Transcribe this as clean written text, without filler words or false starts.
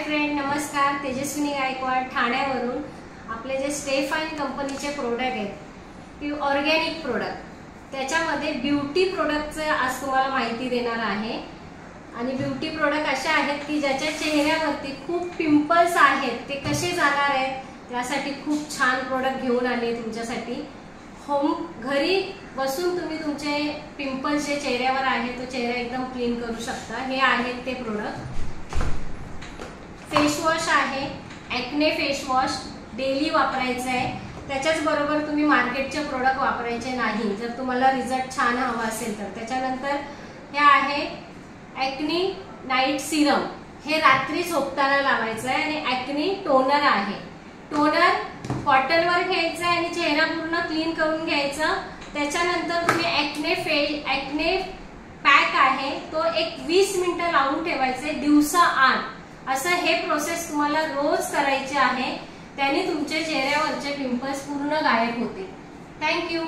Friend, नमस्कार. तेजस्विनी गायकवाड ठाण्यावरून. आपले जे स्टे फाइन कंपनीचे प्रोडक्ट आहेत ते ऑर्गॅनिक प्रोडक्ट, त्याच्यामध्ये ब्युटी प्रोडक्टचं आज तुम्हाला माहिती देणार आहे. आणि ब्युटी प्रोडक्ट असे आहेत की ज्याच्या चेहऱ्यावरती खूप पिंपल्स आहेत ते कसे जाणार आहेत त्यासाठी खूप छान प्रोडक्ट घेऊन आले तुमच्यासाठी. होम घरी बसून तुम्ही तुमचे पिंपल्स जे चेहऱ्यावर आहे तो चेहरा एकदम क्लीन करू शकता. हे आहेत ते प्रोडक्ट. फेस वॉश आहे, ॲक्ने फेस वॉश, डेली वापरायचं आहे. त्याच्याच बरोबर तुम्ही मार्केटचे प्रोडक्ट वापरायचे नाही जर तुम्हाला रिझल्ट छान हवा असेल तर. त्याच्यानंतर हे आहे ॲक्ने नाईट सिरम, हे रात्री झोपताना लावायचं आहे. आणि ॲक्ने टोनर आहे. टोनर कॉटनवर घ्यायचं आहे आणि चेहरा पूर्ण क्लीन करून घ्यायचं. त्याच्यानंतर तुम्ही ॲक्ने पॅक आहे तो एक 20 मिनिटं लावून ठेवायचे दिवसाआड. असं हे प्रोसेस तुम्हाला रोज करायचे आहे. त्याने तुमच्या चेहऱ्यावरचे पिंपल्स पूर्ण गायब होते. थँक्यू.